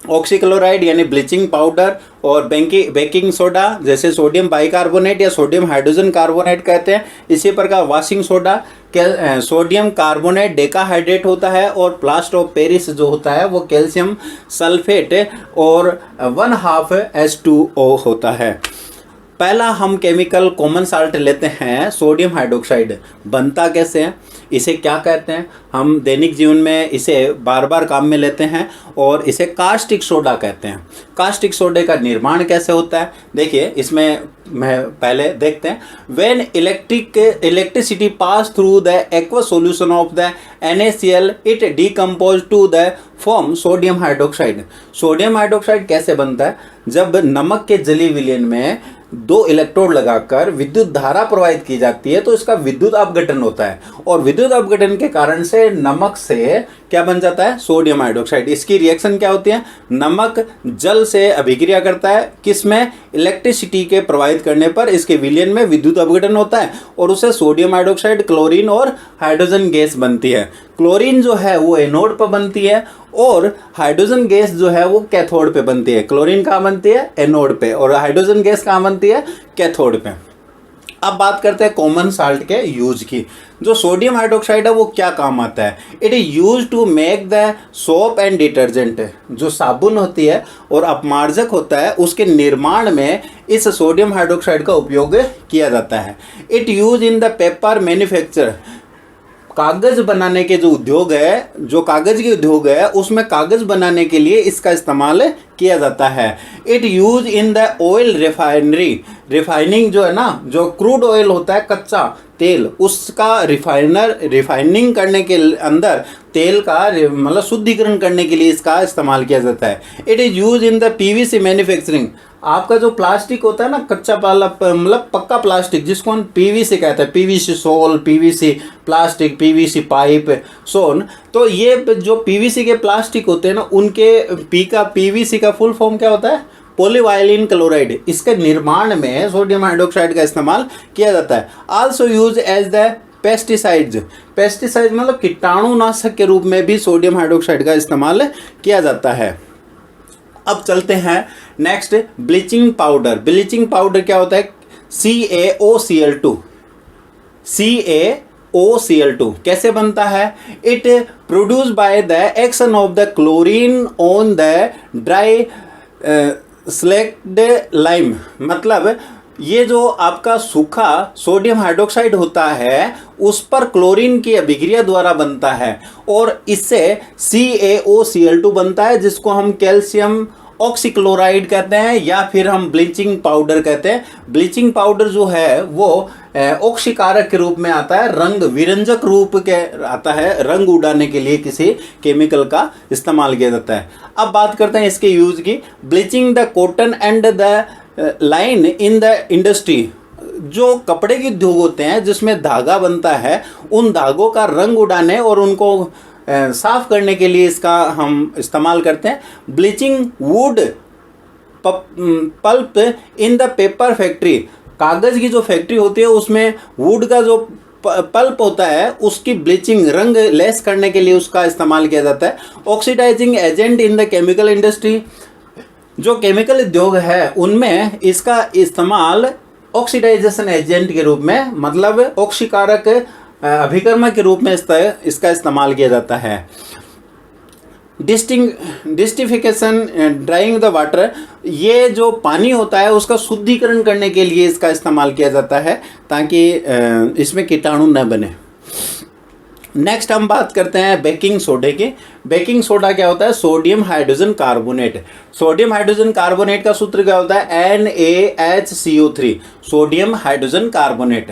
ऑक्सीक्लोराइड यानी ब्लीचिंग पाउडर, और बेकिंग सोडा जैसे सोडियम बाइकार्बोनेट या सोडियम हाइड्रोजन कार्बोनेट कहते हैं। इसी प्रकार washing soda, sodium carbonate decahydrate होता है, और प्लास्टर ऑफ पेरिस जो होता है वो कैल्शियम सल्फेट और 1/2 H2O होता है। पहला हम केमिकल कॉमन साल्ट लेते हैं सोडियम हाइड्रोक्साइड। बनता कैसे है, इसे क्या कहते हैं? हम दैनिक जीवन में इसे बार बार काम में लेते हैं और इसे कास्टिक सोडा कहते हैं। कास्टिक सोडे का निर्माण कैसे होता है, देखिए इसमें मैं पहले देखते हैं। When electricity pass through the aqua solution of the NaCl it decompose to the form sodium hydroxide. Sodium hydroxide कैसे बनता है? जब नमक के जलीय विलयन में 2 इलेक्ट्रोड लगाकर विद्युत धारा प्रवाहित की जाती है तो इसका विद्युत अपघटन होता है, और विद्युत अपघटन के कारण से नमक से क्या बन जाता है? Sodium hydroxide. इसकी रिएक्शन क्या होती है? नमक जल से अभिक्रिया करता है, किसमें? इलेक्ट्रिसिटी के प्रवाहित करने पर इसके विलयन में विद्युत अपघटन होता है और उसे सोडियम हाइड्रोक्साइड, क्लोरीन और हाइड्रोजन गैस बनती है। क्लोरीन जो है वो एनोड पर बनती है और हाइड्रोजन गैस जो है वो कैथोड पे बनती है। क्लोरीन कहाँ बनती है? एनोड पे, और हाइड्रोजन गैस कहाँ बनती है? कैथोड पे। अब बात करते हैं कॉमन साल्ट के यूज की। जो सोडियम हाइड्रोक्साइड है वो क्या काम आता है? It is use to make the soap and detergent. जो साबुन होती है और अपमार्जक होता है उसके निर्माण में इस सोडियम हाइड्रोक्साइड का उपयोग किया जाता है। It use in the paper manufacture. कागज बनाने के जो उद्योग है, जो कागज के उद्योग है उसमें कागज बनाने के लिए इसका इस्तेमाल किया जाता है। It use in the oil refinery. Refining जो है ना, जो क्रूड ऑयल होता है कच्चा तेल, उसका रिफाइनिंग करने के अंदर तेल का मतलब शुद्धिकरण करने के लिए इसका इस्तेमाल किया जाता है। It is use in the PVC manufacturing. आपका जो प्लास्टिक होता है ना, कच्चा मतलब पक्का प्लास्टिक, जिसको हम PVC कहते हैं, PVC sole, PVC plastic, PVC pipe, सोन। तो ये जो PVC के प्लास्टिक होते हैं ना, उनके PVC का फुल फॉर्म क्या होता है? पॉलीवाइलिन क्लोराइड। इसके निर्माण में सोडियम हाइड्रोक्साइड का इस्तेमाल किया जाता है। Also use as the pesticides. Pesticide मतलब कीटाणुनाशक के रूप में भी सोडियम हाइड्रोक्साइड का इस्तेमाल किया जाता है। अब चलते हैं next, bleaching powder. Bleaching powder क्या होता है? CaOCl2। CaOCl2 कैसे बनता है? It produce by the action of the chlorine on the dry slaked lime. मतलब ये जो आपका सूखा सोडियम हाइड्रोक्साइड होता है उस पर क्लोरीन की अभिक्रिया द्वारा बनता है और इससे CaOCl2 बनता है, जिसको हम कैल्शियम ऑक्सीक्लोराइड कहते हैं या फिर हम ब्लीचिंग पाउडर कहते हैं। ब्लीचिंग पाउडर जो है वो ऑक्सीकारक के रूप में आता है, रंग विरंजक रूप के आता है, रंग उड़ाने के लिए किसी केमिकल का इस्तेमाल किया जाता है। अब बात करते हैं इसके यूज की। Bleaching the cotton and the line in the industry. जो कपड़े के उद्योग होते हैं जिसमें धागा बनता है, उन धागों का रंग उड़ाने और उनको साफ करने के लिए इसका हम इस्तेमाल करते हैं। Bleaching wood pulp in the paper factory. कागज़ की जो फैक्ट्री होती है उसमें वुड का जो पल्प होता है उसकी ब्लीचिंग रंग लेस करने के लिए उसका इस्तेमाल किया जाता है। Oxidising agent in the chemical industry. जो केमिकल उद्योग है उनमें इसका इस्तेमाल ऑक्सीडाइजेशन एजेंट के रूप में, मतलब ऑक्सीकारक अभिकर्मक के रूप में इसका इस्तेमाल किया जाता है। डिस्टिफिकेशन ड्राइंग द वाटर। ये जो पानी होता है उसका शुद्धिकरण करने के लिए इसका इस्तेमाल किया जाता है ताकि इसमें कीटाणु न बने। नेक्स्ट हम बात करते हैं बेकिंग सोडे की। बेकिंग सोडा क्या होता है? Sodium hydrogen carbonate. Sodium hydrogen carbonate का सूत्र क्या होता है? NaHCO3, sodium hydrogen carbonate.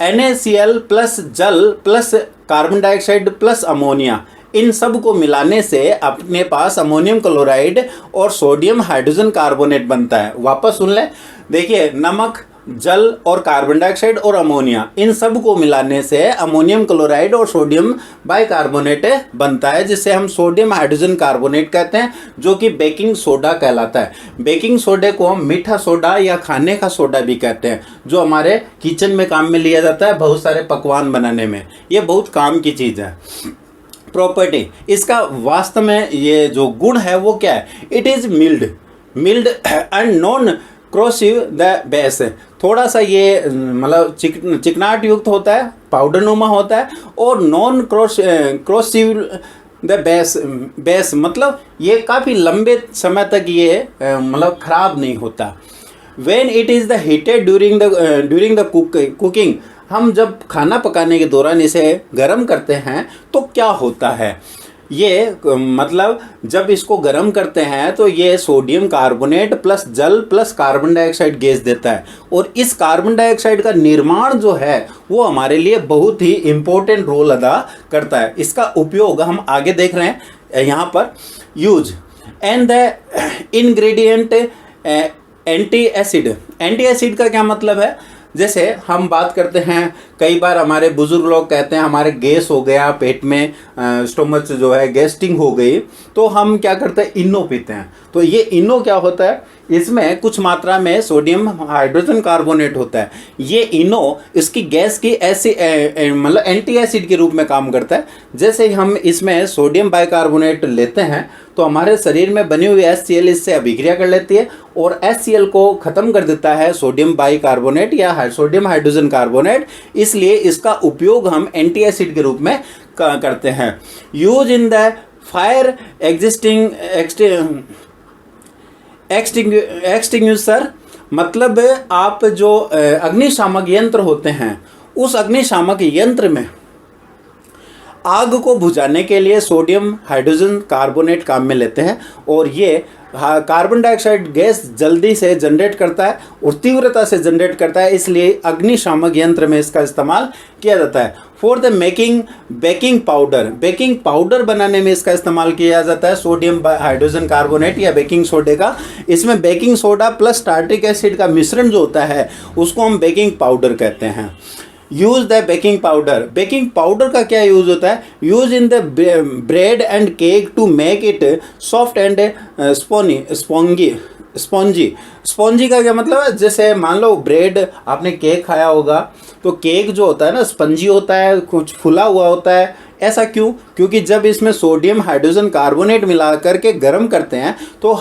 NaCl plus जल plus carbon dioxide plus ammonia, इन सब को मिलाने से अपने पास अमोनियम क्लोराइड और सोडियम हाइड्रोजन कार्बोनेट बनता है। वापस सुन लें, देखिए नमक, जल और कार्बन डाइऑक्साइड और अमोनिया, इन सब को मिलाने से अमोनियम क्लोराइड और सोडियम बाइकार्बोनेट बनता है, जिसे हम सोडियम हाइड्रोजन कार्बोनेट कहते हैं, जो कि बेकिंग सोडा कहलाता है। बेकिंग सोडे को हम मीठा सोडा या खाने का सोडा भी कहते हैं, जो हमारे किचन में काम में लिया जाता है बहुत सारे पकवान बनाने में। ये बहुत काम की चीज़ है। प्रॉपर्टी, इसका वास्तव में ये जो गुण है वो क्या है? It is mild and non corrosive the base. थोड़ा सा ये मतलब चिकनाट युक्त होता है, पाउडर नुमा होता है, और नॉन क्रोसिव द बेस मतलब ये काफ़ी लंबे समय तक ये मतलब ख़राब नहीं होता। When it is the heated during the cooking, हम जब खाना पकाने के दौरान इसे गर्म करते हैं तो क्या होता है? ये मतलब जब इसको गर्म करते हैं तो ये सोडियम कार्बोनेट प्लस जल प्लस कार्बन डाइऑक्साइड गैस देता है, और इस कार्बन डाइऑक्साइड का निर्माण जो है वो हमारे लिए बहुत ही इम्पोर्टेंट रोल अदा करता है। इसका उपयोग हम आगे देख रहे हैं यहाँ पर। Use and the ingredient anti acid का क्या मतलब है? जैसे हम बात करते हैं, कई बार हमारे बुजुर्ग लोग कहते हैं हमारे गैस हो गया पेट में, स्टोमच जो है गैस्टिंग हो गई, तो हम क्या करते हैं? इनो पीते हैं। तो ये इनो क्या होता है? इसमें कुछ मात्रा में सोडियम हाइड्रोजन कार्बोनेट होता है। ये इनो इसकी गैस की मतलब एंटी एसिड के रूप में काम करता है। जैसे हम इसमें सोडियम बाइकार्बोनेट लेते हैं तो हमारे शरीर में बनी हुई HCl इससे अभिक्रिया कर लेती है और HCl को ख़त्म कर देता है सोडियम बाइकार्बोनेट या सोडियम हाइड्रोजन कार्बोनेट। इसलिए इसका उपयोग हम एंटी एसिड के रूप में करते हैं। Use in the fire extinguisher, मतलब आप जो अग्निशामक यंत्र होते हैं उस अग्निशामक यंत्र में आग को बुझाने के लिए सोडियम हाइड्रोजन कार्बोनेट काम में लेते हैं, और ये कार्बन डाइऑक्साइड गैस जल्दी से जनरेट करता है और तीव्रता से जनरेट करता है, इसलिए अग्निशामक यंत्र में इसका इस्तेमाल किया जाता है। For the making baking powder बनाने में इसका इस्तेमाल किया जाता है सोडियम हाइड्रोजन कार्बोनेट या बेकिंग सोडे का। इसमें baking soda plus tartaric acid का मिश्रण जो होता है उसको हम बेकिंग पाउडर कहते हैं। यूज द बेकिंग पाउडर का क्या यूज होता है? Use in the bread and cake to make it soft and spongy का क्या मतलब है? जैसे मान लो ब्रेड, आपने केक खाया होगा तो केक जो होता है ना स्पंजी होता है, कुछ फुला हुआ होता है, ऐसा क्यों? क्योंकि जब इसमें सोडियम हाइड्रोजन कार्बोनेट मिला करके गर्म करते हैं तो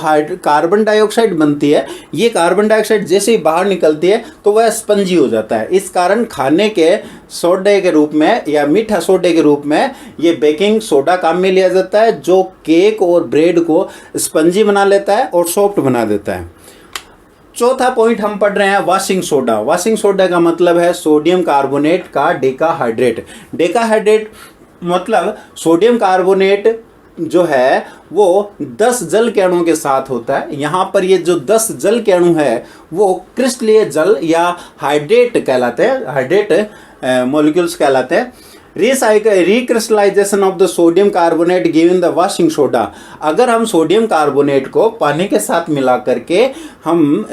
कार्बन डाइऑक्साइड बनती है। ये कार्बन डाइऑक्साइड जैसे ही बाहर निकलती है तो वह स्पंजी हो जाता है। इस कारण खाने के सोडे के रूप में या मीठा सोडे के रूप में ये बेकिंग सोडा काम में लिया जाता है, जो केक और ब्रेड को स्पंजी बना लेता है और सॉफ्ट बना देता है। चौथा पॉइंट हम पढ़ रहे हैं वॉशिंग सोडा। वॉशिंग सोडा का मतलब है सोडियम कार्बोनेट का डेकाहाइड्रेट। डेकाहाइड्रेट मतलब सोडियम कार्बोनेट जो है वो 10 जल के अणुओं के साथ होता है। यहाँ पर ये जो 10 जल के अणु है वो क्रिस्टलीय जल या हाइड्रेट कहलाते हैं, हाइड्रेट मॉलिक्यूल्स कहलाते हैं। Recrystallisation of the sodium carbonate given the washing soda. अगर हम सोडियम कार्बोनेट को पानी के साथ मिला करके हम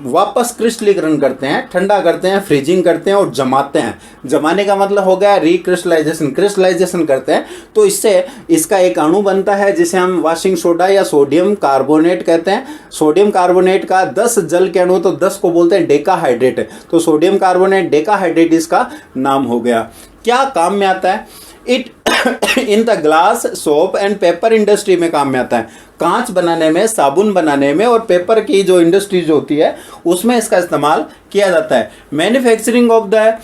वापस क्रिस्टलीकरण करते हैं, ठंडा करते हैं, फ्रीजिंग करते हैं और जमाते हैं। जमाने का मतलब हो गया रिक्रिस्टलाइजेशन। क्रिस्टलाइजेशन करते हैं तो इससे इसका एक अणु बनता है जिसे हम वॉशिंग सोडा या सोडियम कार्बोनेट कहते हैं। सोडियम कार्बोनेट का 10 जल के अणु तो 10 को बोलते हैं डेकाहाइड्रेट, तो सोडियम कार्बोनेट डेकाहाइड्रेट इसका नाम हो गया। क्या काम में आता है? It in the glass soap and paper industry में काम में आता है। कांच बनाने में, साबुन बनाने में और पेपर की जो इंडस्ट्री जो होती है उसमें इसका इस्तेमाल किया जाता है। Manufacturing of the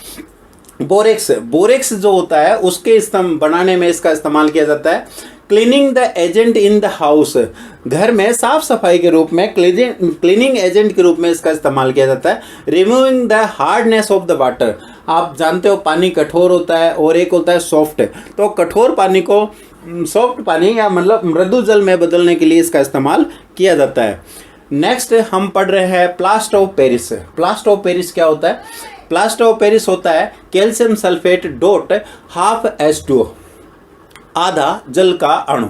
borax, borax जो होता है उसके बनाने में इसका इस्तेमाल किया जाता है। Cleaning the agent in the house, घर में साफ सफाई के रूप में क्लीनिंग एजेंट के रूप में इसका इस्तेमाल किया जाता है। Removing the hardness of the water, आप जानते हो पानी कठोर होता है और एक होता है सॉफ्ट, तो कठोर पानी को सॉफ्ट पानी या मतलब मृदु जल में बदलने के लिए इसका इस्तेमाल किया जाता है। नेक्स्ट हम पढ़ रहे हैं plaster of Paris. Plaster of Paris क्या होता है? प्लास्टर ऑफ पेरिस होता है calcium sulphate dot half H2O, आधा जल का अणु।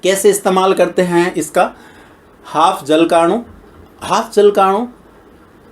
कैसे इस्तेमाल करते हैं इसका? हाफ जल का अणु, हाफ जल का अणु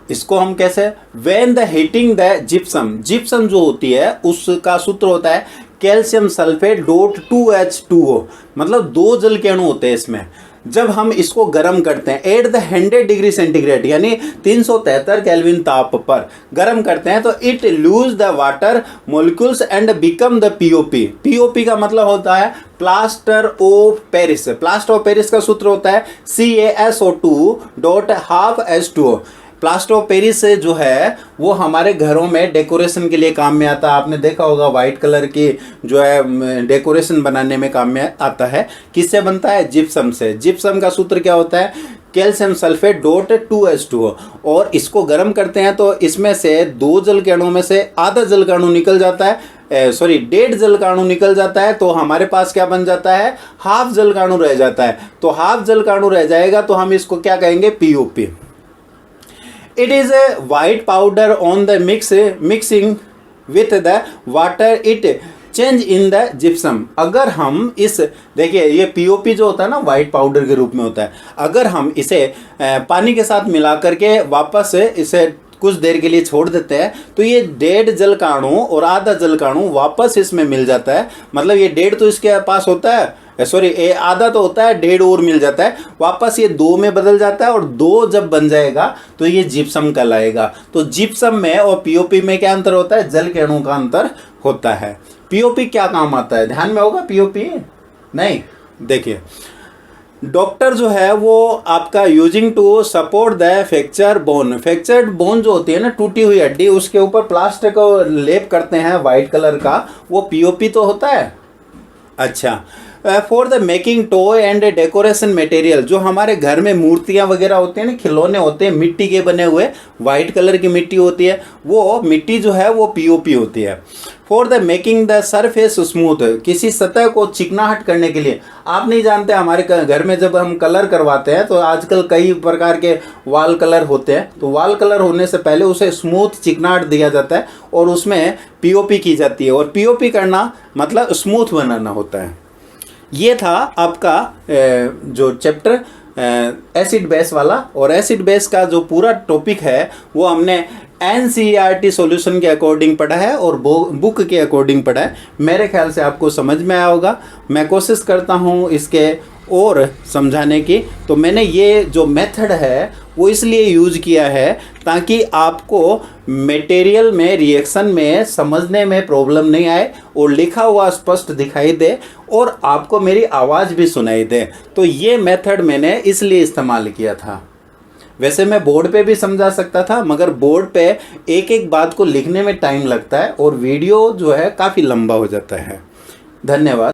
इसको हम कैसे, when the heating the gypsum, gypsum जो होती है उसका सूत्र होता है कैल्शियम सल्फेट डॉट 2H2O, मतलब 2 जल के अणु होते हैं इसमें। जब हम इसको गर्म करते हैं एट द 100 डिग्री सेंटीग्रेड यानी 373 केल्विन ताप पर गर्म करते हैं तो it lose the water molecules and become the POP. POP का मतलब होता है plaster of Paris. Plaster of Paris का सूत्र होता है CaSO2 dot half H2O। Plaster of Paris जो है वो हमारे घरों में डेकोरेशन के लिए काम में आता है। आपने देखा होगा वाइट कलर की जो है डेकोरेशन बनाने में काम में आता है। किससे बनता है? जिप्सम से। जिप्सम का सूत्र क्या होता है? Calcium sulphate dot 2H2O। और इसको गर्म करते हैं तो इसमें से 2 जल के अणु में से आधा जल का अणु निकल जाता है, सॉरी 1.5 जल का अणु निकल जाता है, तो हमारे पास क्या बन जाता है? हाफ जल का अणु रह जाता है। तो हाफ जल का अणु रह जाएगा तो हम इसको क्या कहेंगे? POP। It is a white powder on the mixing with the water it change in the gypsum। अगर हम इस, देखिए ये POP जो होता है ना वाइट पाउडर के रूप में होता है, अगर हम इसे पानी के साथ मिला करके वापस इसे कुछ देर के लिए छोड़ देते हैं तो ये 1.5 जल का अणु और आधा जल का अणु वापस इसमें मिल जाता है। मतलब ये 1.5 तो इसके पास होता है, सॉरी आधा तो होता है, 1.5 और मिल जाता है, वापस ये 2 में बदल जाता है और 2 जब बन जाएगा तो ये जिप्सम कहलाएगा। तो जिप्सम में और पीओपी में क्या अंतर होता है? जल के अणु का अंतर होता है। पीओपी क्या काम आता है? ध्यान में होगा पीओपी? नहीं, देखिए डॉक्टर जो है वो आपका using to support the fracture bone. Fractured bone जो होती है ना, टूटी हुई हड्डी, उसके ऊपर प्लास्टर को लेप करते हैं वाइट कलर का, वो पीओपी तो होता है। अच्छा, for the making toy and decoration material, जो हमारे घर में मूर्तियां वगैरह होती हैं ना, खिलौने होते हैं मिट्टी के बने हुए, वाइट कलर की मिट्टी होती है, वो मिट्टी जो है वो पीओपी होती है। For the making the surface smooth, किसी सतह को चिकनाहट करने के लिए। आप नहीं जानते हमारे घर में जब हम कलर करवाते हैं तो आजकल कई प्रकार के वाल कलर होते हैं, तो वाल कलर होने से पहले उसे स्मूथ चिकनाहट दिया जाता है और उसमें पीओपी की जाती है। और पीओपी करना मतलब स्मूथ बनाना होता है। ये था आपका जो चैप्टर एसिड बेस वाला, और एसिड बेस का जो पूरा टॉपिक है वो हमने NCERT सॉल्यूशन के अकॉर्डिंग पढ़ा है और बुक के अकॉर्डिंग पढ़ा है। मेरे ख्याल से आपको समझ में आया होगा। मैं कोशिश करता हूँ इसके और समझाने की। तो मैंने ये जो मेथड है वो इसलिए यूज़ किया है ताकि आपको मटेरियल में रिएक्शन में समझने में प्रॉब्लम नहीं आए और लिखा हुआ स्पष्ट दिखाई दे और आपको मेरी आवाज़ भी सुनाई दे। तो ये मेथड मैंने इसलिए इस्तेमाल किया था। वैसे मैं बोर्ड पे भी समझा सकता था, मगर बोर्ड पे एक एक बात को लिखने में टाइम लगता है और वीडियो जो है काफ़ी लंबा हो जाता है। धन्यवाद।